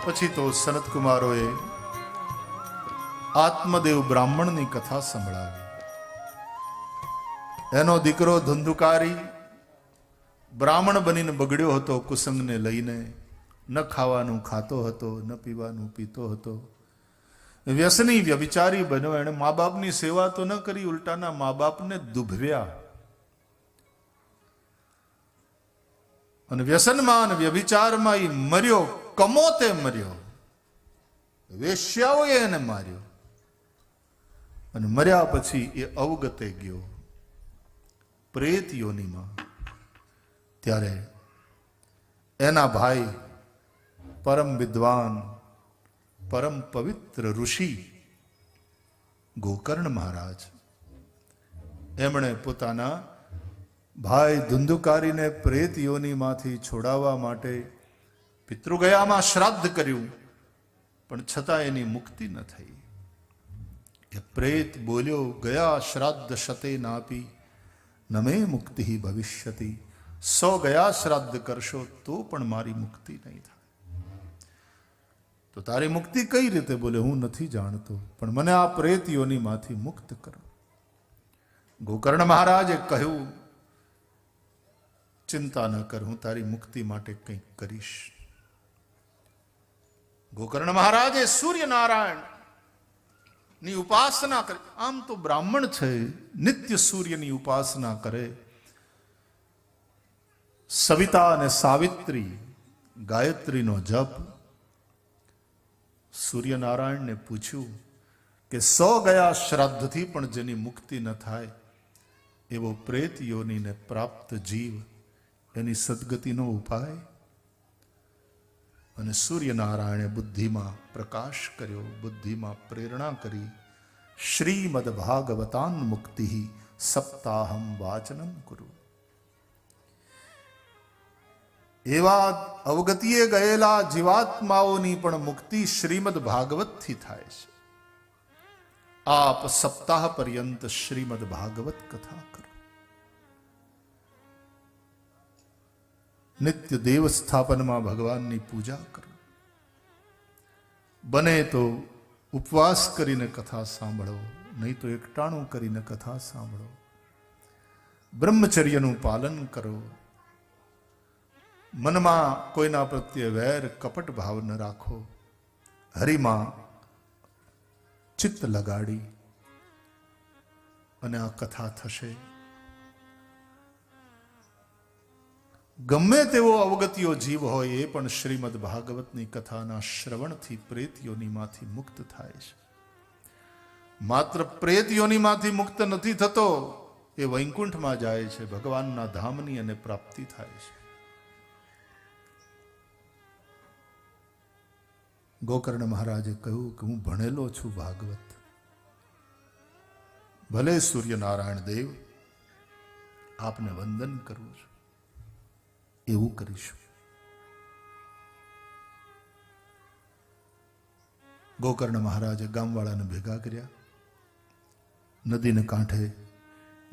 પછી તો સનત કુમારોએ આત્મદેવ બ્રાહ્મણની કથા સંભળાવી. એનો દીકરો ધુંધુકારી બ્રાહ્મણ બનીને બગડ્યો હતો. કુસંગને લઈને ન ખાવાનું ખાતો હતો, ન પીવાનું પીતો હતો, વ્યસની વ્યભિચારી બન્યો. એણે મા બાપની સેવા તો ન કરી, ઉલટાના મા બાપને દુભવ્યા. અને વ્યસનમાં અને વ્યભિચારમાં એ મર્યો, કમોતે મર્યો. વેશ્યાઓએ એને માર્યો. અને મર્યા પછી એ અવગતે ગયો પ્રેત યોનિમાં. ત્યારે એના ભાઈ પરમ વિદ્વાન, પરમ પવિત્ર ઋષિ ગોકર્ણ મહારાજ, એમણે પોતાના ભાઈ ધુંધુકારીને પ્રેત યોનિમાંથી છોડાવવા માટે પિતૃગયામાં શ્રાદ્ધ કર્યું, પણ છતાં એની મુક્તિ ન થઈ. એ પ્રેત બોલ્યો, ગયા શ્રાદ્ધ શતે નાપી નમે મુક્તિ ભવિષ્યતિ. 100 ગયા શ્રાદ્ધ કરશો તો પણ મારી મુક્તિ નહીં થાય. તો તારી મુક્તિ કઈ રીતે? બોલે, હું નથી જાણતો, પણ મને આ પ્રેત યોનિમાંથી મુક્ત કરો. ગોકર્ણ મહારાજે કહ્યું, ચિંતા ન કર, હું તારી મુક્તિ માટે કંઈક કરીશ. ગોકર્ણ મહારાજે સૂર્યનારાયણ ની ઉપાસના કરી. આમ તો બ્રાહ્મણ છે, નિત્ય સૂર્યની ઉપાસના કરે. સવિતા અને સાવિત્રી ગાયત્રીનો જપ. સૂર્યનારાયણને પૂછ્યું કે 100 ગયા શ્રાદ્ધથી પણ જેની મુક્તિ ન થાય એવો પ્રેત યોનિને પ્રાપ્ત જીવ, એની સદગતિનો ઉપાય. અને સૂર્યનારાયણે બુદ્ધિમાં પ્રકાશ કર્યો, બુદ્ધિમાં પ્રેરણા કરી. શ્રીમદ ભાગવતાન મુક્તિ સપ્તાહમ વાચનમ કુરુ. એવા અવગતિએ ગયેલા જીવાત્માઓની પણ મુક્તિ શ્રીમદ ભાગવતથી થાય છે. આપ સપ્તાહ પર્યંત શ્રીમદ ભાગવત કથા કરો. નિત્ય દેવ સ્થાપનમાં ભગવાનની પૂજા કરો. બને તો ઉપવાસ કરીને કથા સાંભળો, નહીં તો એકટાણું કરીને કથા સાંભળો. બ્રહ્મચર્યનું પાલન કરો. મનમાં કોઈના પ્રત્યે વેર કપટ ભાવ ન રાખો. હરિમાં ચિત્ત લગાડી અને આ કથા થશે. ગમે તેવો અવગતિયો જીવ હોય એ પણ શ્રીમદ ભાગવતની કથાના શ્રવણથી પ્રેત યોનિમાંથી મુક્ત થાય છે. માત્ર પ્રેત યોનિમાંથી મુક્ત નથી થતો, એ વૈકુંઠમાં જાય છે, ભગવાનના ધામની અને પ્રાપ્તિ થાય છે. ગોકર્ણ મહારાજે કહ્યું કે હું ભણેલો છું ભાગવત. ભલે સૂર્યનારાયણ દેવ, આપને વંદન કરું છું. એવું કરીશું. ગોકર્ણ મહારાજે ગામવાળાને ભેગા કર્યા. નદીને કાંઠે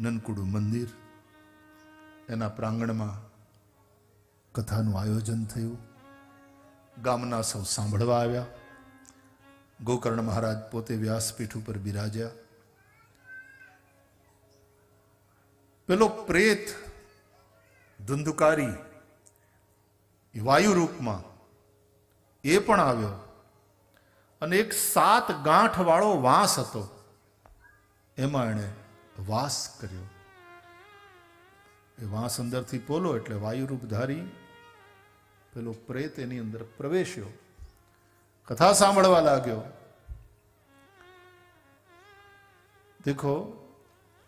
નનકુડું મંદિર, એના પ્રાંગણમાં કથાનું આયોજન થયું. ગામના સૌ સાંભળવા આવ્યા. ગોકર્ણ મહારાજ પોતે વ્યાસપીઠ ઉપર બિરાજ્યા. પેલો પ્રેત ધુંધુકારી વાયુ રૂપમાં એ પણ આવ્યો અને એક 7 ગાંઠ વાળો વાંસ હતો, એમાં એણે વાસ કર્યો. એ વાંસ અંદરથી પોલો એટલે વાયુ રૂપ ધારી પેલો પ્રેત એની અંદર પ્રવેશ્યો. કથા સાંભળવા લાગ્યો. देखो,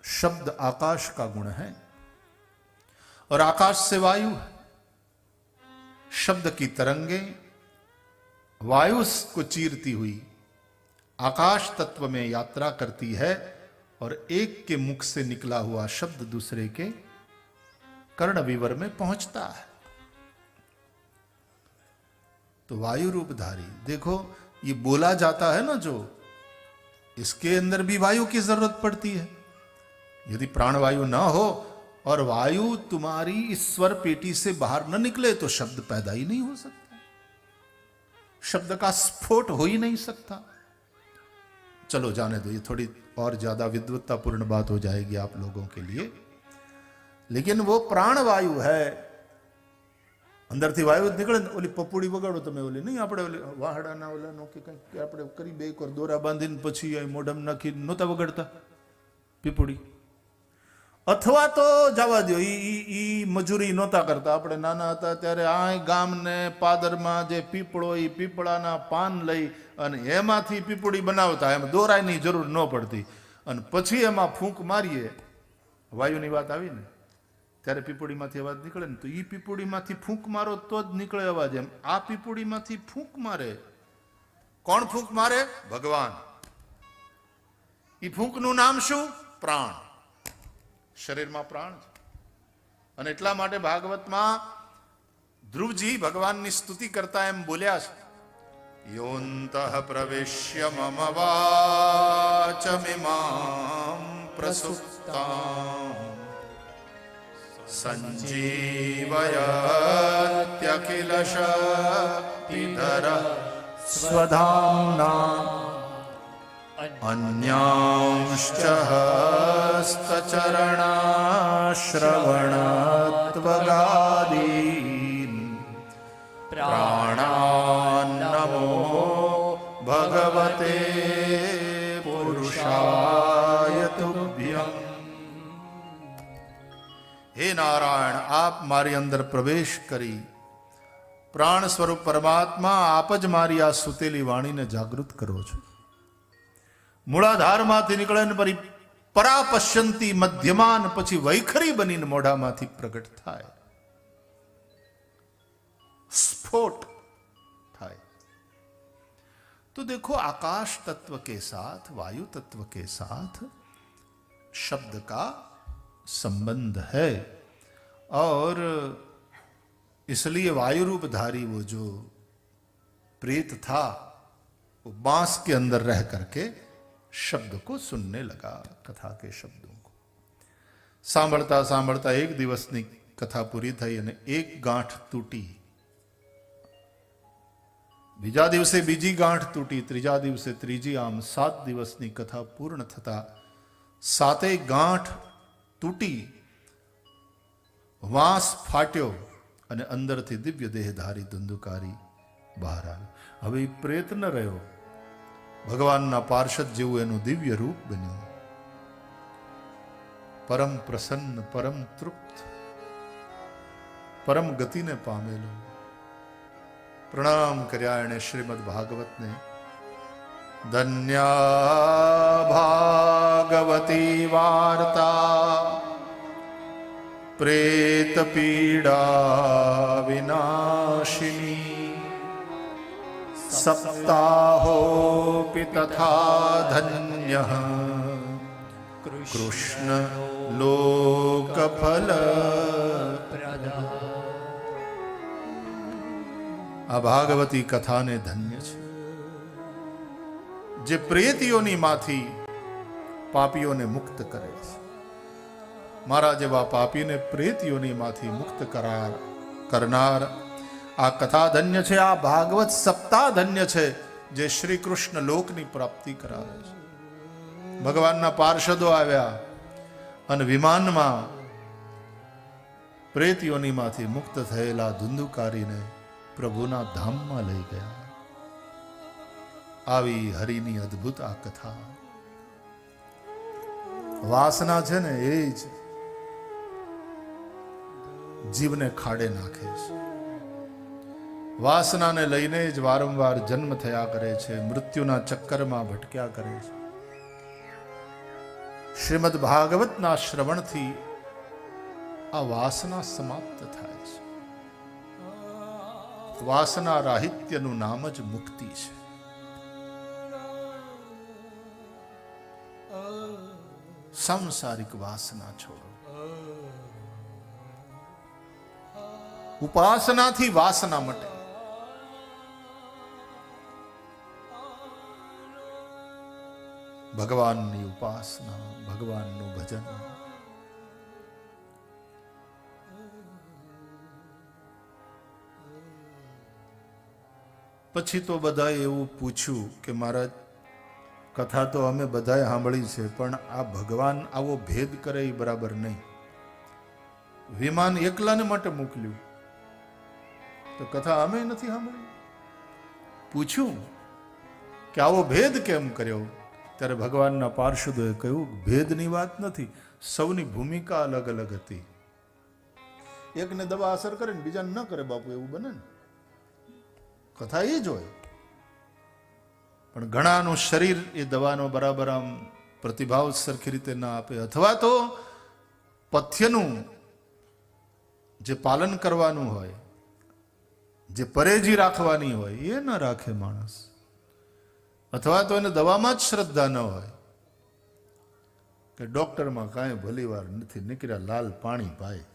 शब्द आकाश का गुण है और आकाश से वायु है. शब्द की तरंगें वायु को चीरती हुई आकाश तत्व में यात्रा करती है और एक के मुख से निकला हुआ शब्द दूसरे के कर्ण विवर में पहुंचता है. तो वायु रूपधारी, देखो ये बोला जाता है ना, जो इसके अंदर भी वायु की जरूरत पड़ती है. यदि प्राणवायु ना हो और वायु तुम्हारी इस स्वर पेटी से बाहर न निकले तो शब्द पैदा ही नहीं हो सकता. शब्द का स्फोट हो ही नहीं सकता। चलो जाने दो, ये थोड़ी और ज्यादा विद्वत्तापूर्ण बात हो जाएगी आप लोगों के लिए, लेकिन वो प्राणवायु है, અંદરથી વાયુ નીકળે ને, ઓલી પપુડી વગાડો તમે, ઓલી નહીં આપણે ઓલી વાહડાના ઓલાનો કે કંઈક આપણે કરી બે એક વાર દોરા બાંધીને પછી અહીં મોઢામાં નાખી નહોતા વગાડતા પીપુડી, અથવા તો જવા દો ઈ મજૂરી નહોતા કરતા. આપણે નાના હતા ત્યારે આ ગામને પાદરમાં જે પીપળો, એ પીપળાના પાન લઈ અને એમાંથી પીપુડી બનાવતા, એમ દોરાયની જરૂર ન પડતી, અને પછી એમાં ફૂંક મારીએ, વાયુની વાત આવી ને ત્યારે પીપુડીમાંથી અવાજ નીકળે ને, તો એ પીપુડીમાંથી ફૂંક મારો તો જ નીકળે અવાજ. એમ આ પીપુડીમાંથી ફૂંક મારે. કોણ ફૂંક મારે? ભગવાન. એ ફૂંકનું નામ શું? પ્રાણ. શરીરમાં પ્રાણ છે. અને એટલા માટે ભાગવતમાં ધ્રુવજી ભગવાનની સ્તુતિ કરતા એમ બોલ્યા છે, યોંતઃ પ્રવેશ્ય મમ વાચમિમાં પ્રસુપ્તાં સંજીવયત્યખિલ શક્તિધર સ્વધામ્ના अन्यांश्च हस्तचरणाश्रवणत्वगादीन् प्राणान्नमो भगवते पुरुषाय तुभ्यम्. हे नारायण, आप मारी अंदर प्रवेश करी प्राण स्वरूप परमात्मा आप ज मारी आ सुतेली वाणीने जागृत करो છો. મૂળાધારમાંથી નીકળે ને પછી પરાપશ્યંતી મધ્યમાન, પછી વૈખરી બનીને મોઢામાંથી પ્રગટ થાય, स्फोट થાય. तो देखो आकाश तत्व के साथ, वायु तत्व के साथ शब्द का संबंध है, और इसलिए वायु रूपधारी वो जो प्रेत था वो बांस के अंदर रह करके शब्द को सुनने लगा, कथा के शब्दों को सांभळता सांभळता एक दिवसनी कथा पूरी થઈ અને એક ગાંઠ તૂટી, બીજા દિવસે બીજી ગાંઠ તૂટી, ત્રીજા દિવસે ત્રીજી, આમ 7 દિવસની કથા પૂર્ણ થતા સાતેય ગાંઠ તૂટી, વાંસ ફાટ્યો અને અંદરથી દિવ્ય દેહધારી ધુંધુકારી બહાર આવ્યો. હવે એ પ્રેત ન રહ્યો, ભગવાનના પાર્ષદ જેવું એનું દિવ્ય રૂપ બન્યું. પરમ પ્રસન્ન, પરમ તૃપ્ત, પરમ ગતિને પામેલું. પ્રણામ કર્યા એણે શ્રીમદ ભાગવતને. ધન્યા ભાગવતી વાર્તા પ્રેત પીડા વિનાશિની सप्ताहोऽपि तथा धन्यः कृष्ण लोकफल प्रदः. આ ભાગવતી કથાને ધન્ય છે જે પ્રેતીઓની માંથી પાપીઓને મુક્ત કરે છે. મારા જેવા પાપીને પ્રેતીઓની માંથી મુક્ત કરનાર આ કથા ધન્ય છે. આ ભાગવત સપ્તાહ ધન્ય છે જે શ્રી કૃષ્ણ લોકની પ્રાપ્તિ કરાવે છે. ભગવાનના પાર્ષદો આવ્યા અને વિમાનમાં પ્રેતીઓનીમાંથી મુક્ત થયેલા ધુંધુકારીને પ્રભુના ધામમાં લઈ ગયા. આવી હરિની અદ્ભુત આ કથા. વાસના છે ને એ જ જીવને ખાડે નાખે છે. વાસનાને લઈને જ વારંવાર જન્મ થયા કરે છે, મૃત્યુના ચક્કરમાં ભટક્યા કરે છે. શ્રીમદ ભાગવતના શ્રવણથી આ વાસના સમાપ્ત થાય છે. વાસના રાહિત્યનું નામ જ મુક્તિ છે. સાંસારિક વાસના છોડો. ઉપાસનાથી વાસના મટે. ભગવાનની ઉપાસના, ભગવાનનું ભજન. પછી તો બધાએ એવું પૂછ્યું કે મહારાજ, કથા તો અમે બધાએ સાંભળી છે, પણ આ ભગવાન આવો ભેદ કરે એ બરાબર નહીં. વિમાન એકલાને માટે મોકલ્યું તો કથા અમે નથી સાંભળી. પૂછ્યું કે આવો ભેદ કેમ કર્યો, ત્યારે ભગવાનના પાર્ષદોએ કહ્યું, ભેદની વાત નથી, સૌની ભૂમિકા અલગ અલગ હતી. એકને દવા અસર કરે ને બીજાને ન કરે બાપુ, એવું બને ને. કથા એ જ હોય. પણ ઘણાનું શરીર એ દવાનો બરાબર આમ પ્રતિભાવ સરખી રીતે ના આપે, અથવા તો પથ્યનું જે પાલન કરવાનું હોય, જે પરેજી રાખવાની હોય એ ન રાખે માણસ, અથવા તો એને દવામાં જ શ્રદ્ધા ન હોય કે ડોક્ટરમાં કાંઈ ભલી વાર નથી નીકળ્યા લાલ પાણી પાય.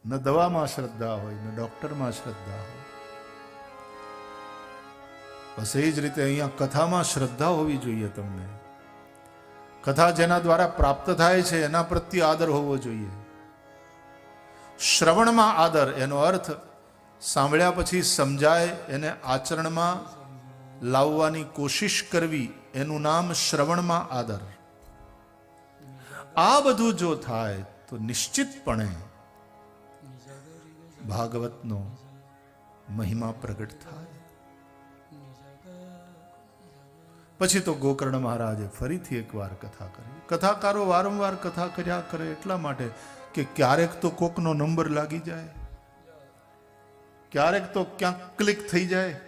ન દવામાં શ્રદ્ધા હોય ન ડોક્ટરમાં શ્રદ્ધા હોય. બસ એ જ રીતે અહીંયા કથામાં શ્રદ્ધા હોવી જોઈએ. તમને કથા જેના દ્વારા પ્રાપ્ત થાય છે એના પ્રત્યે આદર હોવો જોઈએ. શ્રવણમાં આદર, એનો અર્થ સાંભળ્યા પછી સમજાય એને આચરણમાં લાવવાની કોશિશ કરવી, એનું નામ શ્રવણમાં આદર. આ બધું જો થાય તો નિશ્ચિતપણે ભાગવતનો મહિમા પ્રગટ થાય. પછી તો ગોકર્ણ મહારાજે ફરીથી એકવાર કથા કરી. કથાકારો વારંવાર કથા કર્યા કરે એટલા માટે કે ક્યારેક તો કોકનો નંબર લાગી જાય, ક્યારેક તો ક્યાંક ક્લિક થઈ જાય.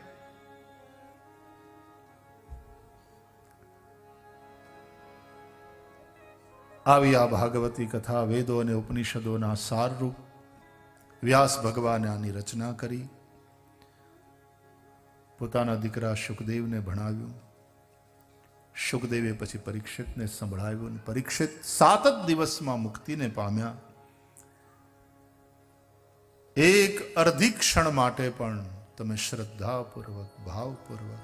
આવી આ ભાગવતી કથા વેદો અને ઉપનિષદોના સારરૂપ વ્યાસ ભગવાને આની રચના કરી, પોતાના દીકરા શુકદેવને ભણાવ્યું. શુકદેવે પછી પરીક્ષિતને સંભળાવ્યું. પરીક્ષિત 7 જ દિવસમાં મુક્તિને પામ્યા. એક અર્ધી ક્ષણ માટે પણ તમે શ્રદ્ધાપૂર્વક ભાવપૂર્વક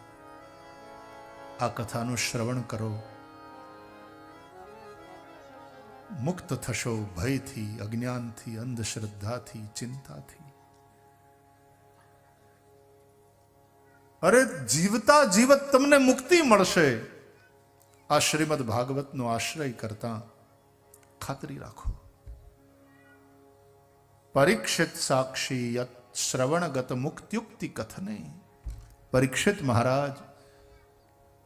આ કથાનું શ્રવણ કરો, મુક્ત થશો ભયથી, અજ્ઞાનથી, અંધશ્રદ્ધાથી, ચિંતાથી. અરે જીવતા જીવત તમને મુક્તિ મળશે આ શ્રીમદ ભાગવતનો આશ્રય કરતા ખાતરી રાખો. પરીક્ષિત સાક્ષી યત શ્રવણગત મુક્ત્યુક્તિ કથને. પરીક્ષિત મહારાજ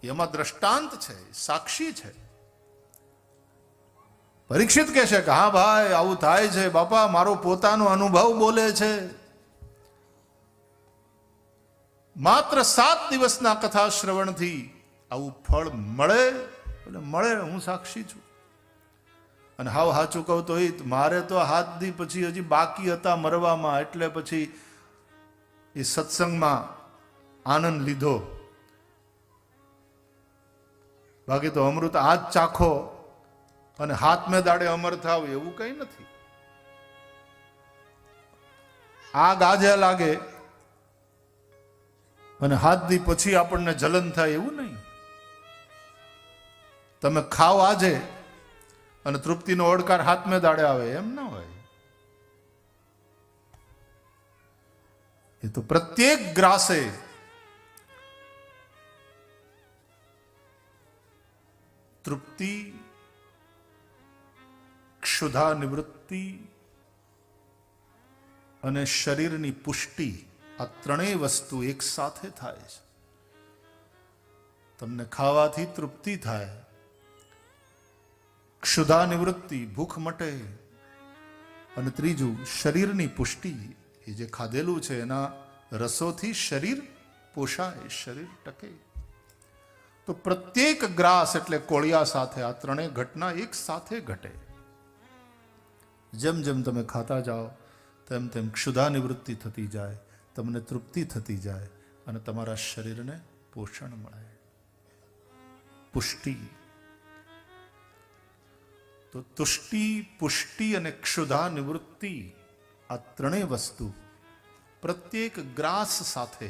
એમાં દ્રષ્ટાંત છે, સાક્ષી છે. પરીક્ષિત કહે છે કે હા ભાઈ આવું થાય છે બાપા, મારો પોતાનો અનુભવ બોલે છે. માત્ર 7 દિવસના કથા શ્રવણથી આવું ફળ મળે, એટલે મળે, હું સાક્ષી છું. અને હાવ સાચું કહું તો મારે તો હાથ દી પછી હજી બાકી હતા મરવામાં, એટલે પછી એ સત્સંગમાં આનંદ લીધો. બાકી તો અમૃત આજ ચાખો અને હાથ મેં દાડે અમર થાવ એવું કઈ નથી. આગ આજે લાગે અને હાથ દી પછી આપણને જલન થાય એવું નહીં. તમે ખાવ આજે અને તૃપ્તિનો ઓડકાર હાથ મેં દાડે આવે એમ ના હોય. એ તો પ્રત્યેક ગ્રાસે તૃપ્તિ, ક્ષુધા નિવૃત્તિ અને શરીરની પુષ્ટિ, આ ત્રણેય વસ્તુ એક સાથે થાય છે. તમને ખાવાથી તૃપ્તિ થાય, ક્ષુધા નિવૃત્તિ, ભૂખ મટે, અને ત્રીજું શરીરની પુષ્ટિ, એ જે ખાધેલું છે એના રસોથી શરીર પોષાય, શરીર ટકે. તો પ્રત્યેક ગ્રાસ એટલે કોળિયા સાથે આ ત્રણેય ઘટના એક સાથે ઘટે. જેમ જેમ તમે ખાતા જાઓ તેમ તેમ ક્ષુધા નિવૃત્તિ થતી જાય, તમને તૃપ્તિ થતી જાય અને તમારા શરીરને પોષણ મળે, પુષ્ટિ. તો તુષ્ટિ, પુષ્ટિ અને ક્ષુધા નિવૃત્તિ આ ત્રણેય વસ્તુ પ્રત્યેક ગ્રાસ સાથે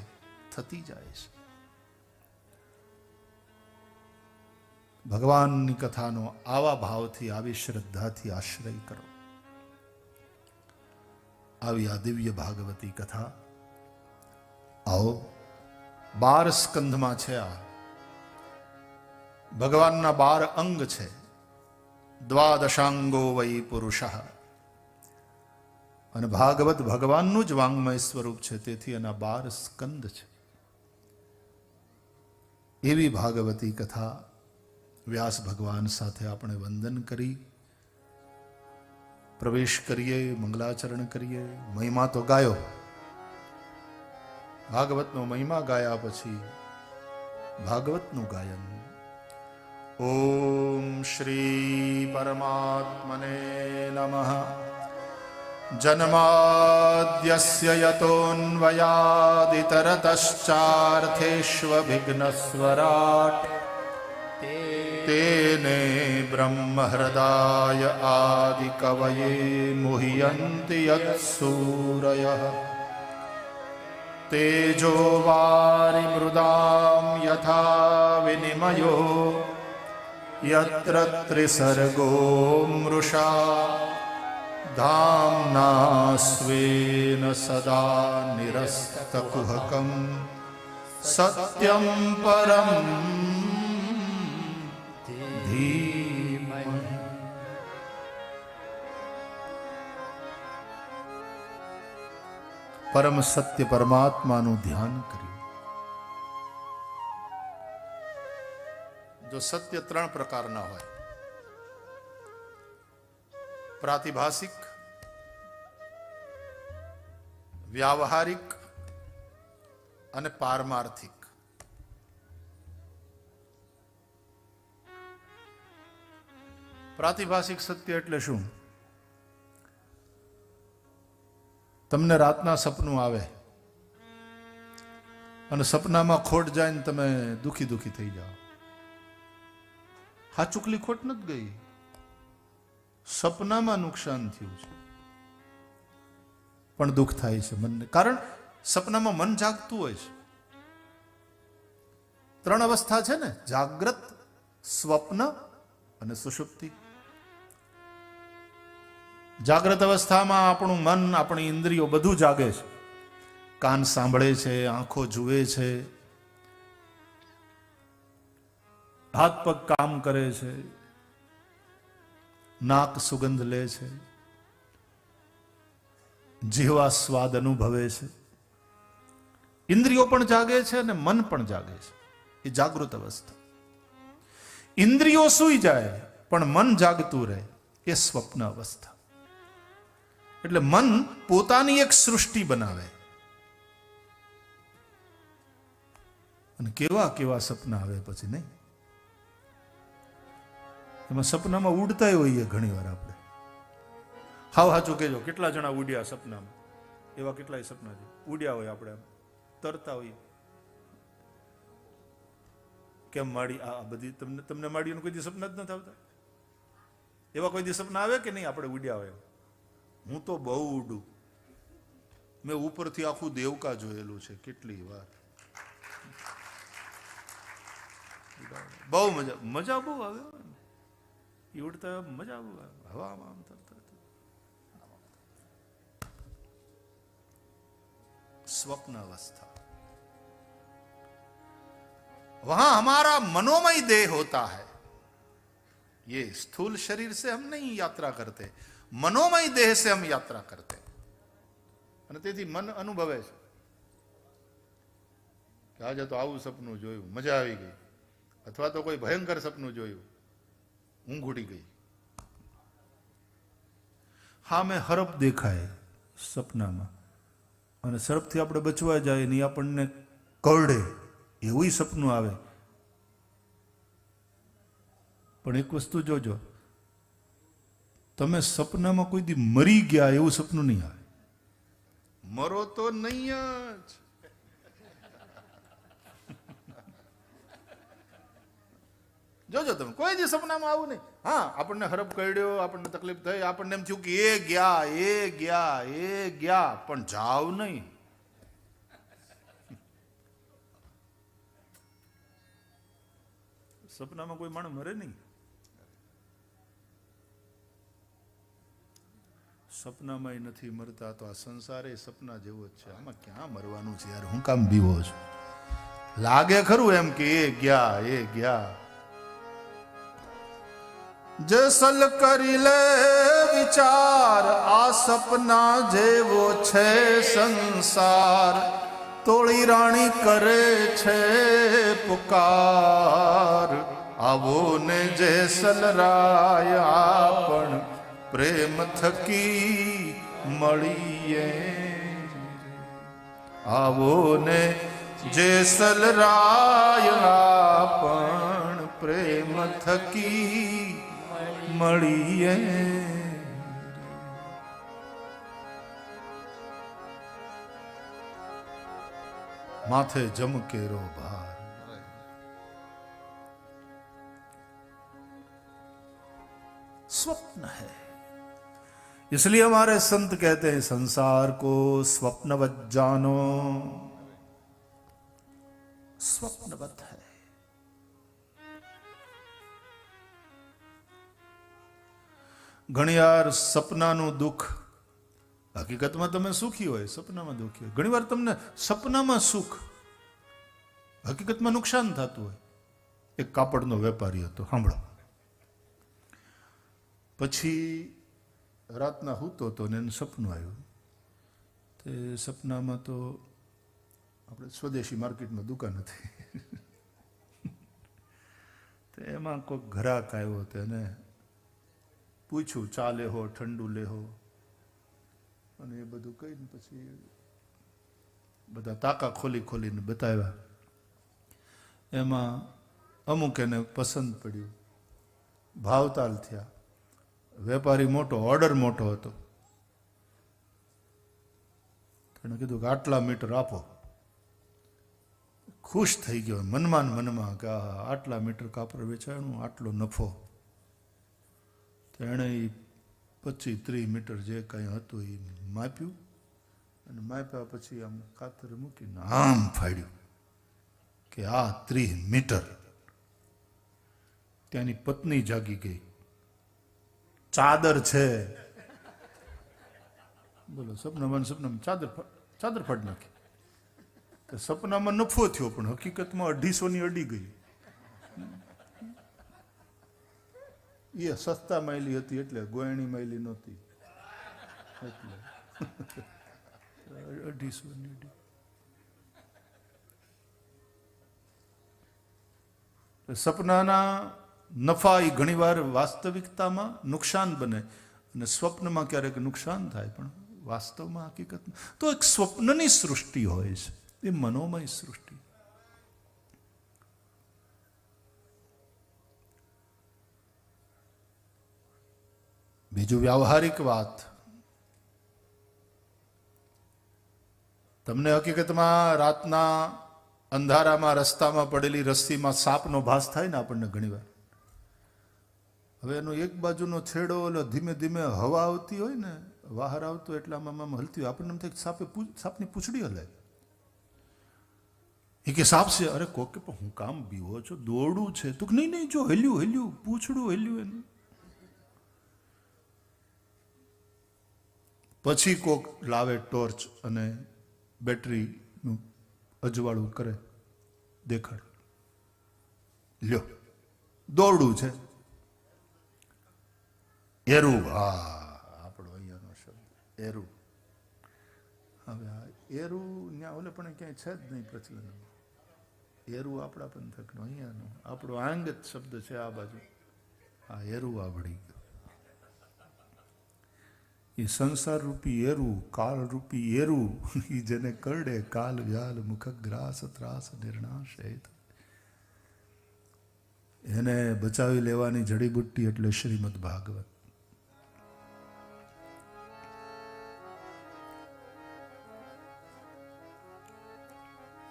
થતી જાય છે. ભગવાનની કથાનો આવા ભાવથી, આવી શ્રદ્ધાથી આશ્રય કરો. આવી આ દિવ્ય ભાગવતી કથા આવો 12 સ્કંધમાં છે. આ ભગવાનના 12 અંગ છે. દ્વાદશાંગો વૈ પુરુષ. અને ભાગવત ભગવાનનું જ વાંગમય સ્વરૂપ છે, તેથી એના 12 સ્કંદ છે. એવી ભાગવતી કથા વ્યાસ ભગવાન સાથે આપણે વંદન કરી પ્રવેશ કરીએ, મંગલાચરણ કરીએ. મહિમા તો ગાયો, ભાગવતનો મહિમા ગાયા પછી ભાગવતનું ગાયન. ઓમ શ્રી પરમાત્મને નમઃ. જન્માદ્યસ્ય યતોન્વયાદિતરતશ્ચાર્થેષ્વવિઘ્નસ્વરાટ તેને બ્રહ્મહૃદાય આદિકવયે મુહ્યન્તિ યત્સૂરયઃ. તેજો વારિમૃદાં યથા વિનિમયો યત્ર ત્રિસર્ગો મૃષા ધામ્ના સ્વેન સદા નિરસ્તકુહકં સત્યં પરમ ધીમહિ. પરમ સત્ય પરમાત્માનું ધ્યાન કર્યું. જો સત્ય 3 પ્રકારના હોય: પ્રાતિભાષિક, વ્યાવહારિક અને પારમાર્થિક. પ્રાતિભાષિક સત્ય એટલે શું? તમને રાતના સપનું આવે અને સપનામાં ખોટ જાય ને તમે દુખી દુખી થઈ જાઓ. હા, ચૂકલી ખોટ નથી ગઈ, સપનામાં નુકસાન થયું છે, પણ દુઃખ થાય છે મનને. કારણ સપનામાં મન જાગતું હોય છે. 3 અવસ્થા છે ને: જાગ્રત, સ્વપ્ન અને સુષુપ્તિ. જાગ્રત અવસ્થામાં આપણું મન, આપણી ઇન્દ્રિયો બધું જાગે છે. કાન સાંભળે છે, આંખો જુએ છે, હાથ પગ કામ કરે છે, નાક સુગંધ લે છે, જીહવા સ્વાદ અનુભવે છે. ઇન્દ્રિયો પણ જાગે છે અને મન પણ જાગે છે. એ જાગૃત અવસ્થા. ઇન્દ્રિયો સૂઈ જાય પણ મન જાગતું રહે, એ સ્વપ્ન અવસ્થા. એટલે મન પોતાની એક સૃષ્ટિ બનાવે અને કેવા કેવા સપના આવે પછી, નહીં? એમાં સપનામાં ઉડતા હોઈએ ઘણી વાર આપણે. હાવ હાચું કહેજો, કેટલા જણા ઉડ્યા સપનામાં? એવા કેટલાય સપના છે ઉડ્યા હોય. આપણે તરતા હોઈએ. કેમ માડી આ બધી તમને માડીઓને કોઈ દી સપના જ નથી આવતા? એવા કોઈ દી સપના આવે કે નહીં આપણે ઉડ્યા હોય? હું તો બહુ ઉડું. મેં ઉપરથી આખું દેવકા જોયેલું છે કેટલી વાર. બહુ મજા બહુ આવે. એ ઉડતા મજા બહુ આવે. હવામાં આમ તરતા. स्वप्न अवस्था, वहां हमारा मनोमय देह होता है. ये स्थूल शरीर से हम नहीं यात्रा करते, मनोमय देह से हम यात्रा करते. અને તેથી મન અનુભવે છે કે આજે તો આવું સપનું જોયું, મજા આવી ગઈ. અથવા તો કોઈ ભયંકર સપનું જોયું, ઊંઘ ઉડી ગઈ. હા, મેં હરપ દેખાય સપનામાં અને સર્પથી આપણે બચવા જાય ને આપણને કરડે એવું સપનું આવે. પણ એક વસ્તુ જોજો, તમે સપનામાં કોઈ દી મરી ગયા એવું સપનું નહીં આવે. મરો તો નહીં જ. જોજો તમે કોઈ દી સપનામાં આવું નહીં. હા, આપણને હરપ કરડ્યો, આપણને તકલીફ થઈ, આપણને એમ થયું કે એ ગયા, પણ જાવ નહીં. સપનામાં કોઈ માણસ મરે નહીં. સપનામાં નથી મરતા તો આ સંસાર એ સપના જેવો જ છે. આમાં ક્યાં મરવાનું છે યાર? હું કામ બીવો છું? લાગે ખરું એમ કે એ ગયા જેસલ કરી લે વિચાર આ સપના જેવો છે સંસાર તોળી રાણી કરે છે પુકાર આવો ને જેસલરાય આપણ પ્રેમ થકી મળીએ આવો ને જેસલરાય આપણ પ્રેમ થકી મળીએ. माथे जम के रो भार स्वप्न है. इसलिए हमारे संत कहते हैं संसार को स्वप्नवत जानो. स्वप्नवत है. ઘણીવાર સપનાનું દુઃખ હકીકતમાં તમે સુખી હોય, સપનામાં દુઃખી હોય. ઘણીવાર તમને સપનામાં સુખ, હકીકતમાં નુકસાન થતું હોય. એક કાપડનો વેપારી હતો, સાંભળો. પછી રાતના સૂતો હતો ને એને સપનું આવ્યું. તે સપનામાં તો આપણે સ્વદેશી માર્કેટમાં દુકાન હતી. તે એમાં કોઈ ગ્રાહક આવ્યો હતો એને પૂછ્યું ચા લેહો, ઠંડુ લેહો, અને એ બધું કહીને પછી બધા તાકા ખોલી ખોલીને બતાવ્યા. એમાં અમુક એને પસંદ પડ્યું, ભાવતાલ થયા. વેપારી મોટો, ઓર્ડર મોટો હતો. એને કીધું કે આટલા મીટર આપો. ખુશ થઈ ગયો મનમાં કે આટલા મીટર કાપડ વેચાણું, આટલો નફો. એણે 25-30 મીટર જે કંઈ હતું એ માપ્યું, અને માપ્યા પછી આમ કાતર મૂકીને આમ ફાડ્યું કે આ 30 મીટર. ત્યાંની પત્ની જાગી ગઈ. ચાદર છે, બોલો, સપનામાં ચાદર ફાડી નાખી. સપનામાં નફો થયો, પણ હકીકતમાં 250ની અડી ગઈ. એ સસ્તા માયલી હતી એટલે ગોયણી માયલી નહોતી, એટલે 250ની અડી. સપનાના નફા એ ઘણીવાર વાસ્તવિકતામાં નુકસાન બને, અને સ્વપ્નમાં ક્યારેક નુકસાન થાય, પણ વાસ્તવમાં હકીકતમાં તો એક સ્વપ્નની સૃષ્ટિ હોય છે, એ મનોમય સૃષ્ટિ. બીજું વ્યાવહારિક વાત, તમને હકીકતમાં રાતના અંધારામાં રસ્તામાં પડેલી રસ્સીમાં સાપનો ભાસ થાય ને આપણને ઘણીવાર. હવે એનો એક બાજુનો છેડો ઓલો ધીમે ધીમે હવા આવતી હોય ને, બહાર આવતો એટલામાં હલતી હોય, આપણને એમ થાય સાપની પૂંછડી હલે. એ કે સાપ છે. અરે કોકે પણ હું કામ બીવો છો, દોડું છે. તું નહીં, જો હલ્યું પૂંછડું હલ્યું એનું. પછી કોક લાવે ટોર્ચ અને બેટરીનું અજવાળું કરે, દેખાડ, લ્યો દોરડું છે. એરું, હા, આપણો અહીંયાનો શબ્દ એરું. હવે આ એરું ત્યાં ઓલે પણ ક્યાંય છે જ નહીં પ્રચલન. એરું આપણા પંથકનો અહીંયાનો આપણો આંગત શબ્દ છે આ બાજુ. આ એરું આવડી ગયો. એ સંસાર રૂપી એરું, કાળ રૂપી એરું, એ જેને કરડે કાલ વ્યાલ મુખગ્રાસ ત્રાસ નિર્ણાશ. એને બચાવી લેવાની જડીબુટ્ટી એટલે શ્રીમદ ભાગવત.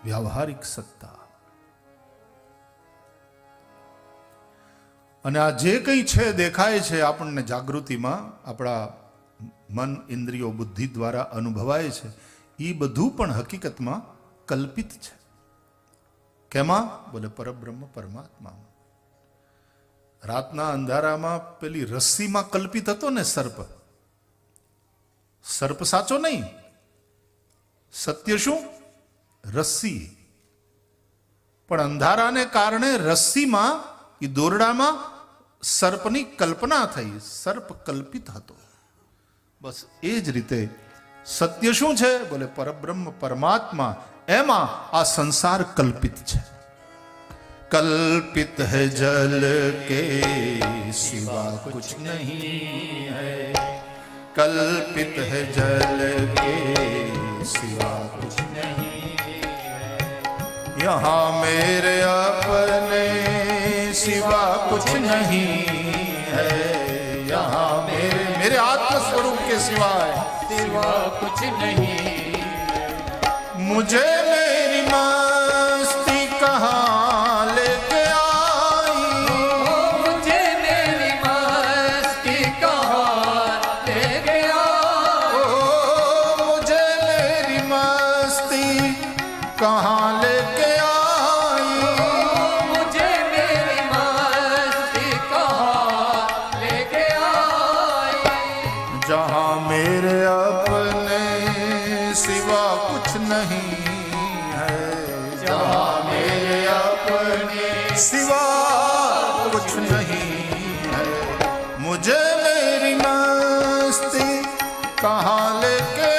વ્યાવહારિક સત્તા. અને આ જે કંઈ છે દેખાય છે આપણને જાગૃતિમાં, આપણા મન ઇન્દ્રિયો બુદ્ધિ દ્વારા અનુભવાય છે, એ બધું પણ હકીકતમાં કલ્પિત છે. કેમાં? બોલે પરબ્રહ્મ પરમાત્મામાં. રાતના અંધારામાં પેલી રસ્સીમાં કલ્પિત હતો ને સર્પ. સર્પ સાચો નહીં, સત્ય શું? રસ્સી. પણ અંધારાને કારણે રસ્સીમાં એ દોરડામાં સર્પની કલ્પના થઈ, સર્પ કલ્પિત હતો. બસ એ જ રીતે સત્ય શું છે? બોલે પરબ્રહ્મ પરમાત્મા, એમાં આ સંસાર કલ્પિત છે. कल्पित है जल के सिवा कुछ नहीं है, कल्पित है जल के सिवा कुछ नहीं है, यहाँ मेरे अपने सिवा कुछ नहीं है, यहाँ मेरे आत्म स्वरूप के सिवा कुछ नहीं, मुझे मेरी मस्ती कहाँ कहाँ लेके आई, मुझे मेरी मस्ती कहाँ लेके आई, जहाँ मेरे अपने सिवा कुछ नहीं है, जहाँ मेरे अपने सिवा कुछ नहीं है, मुझे मेरी मस्ती कहाँ लेके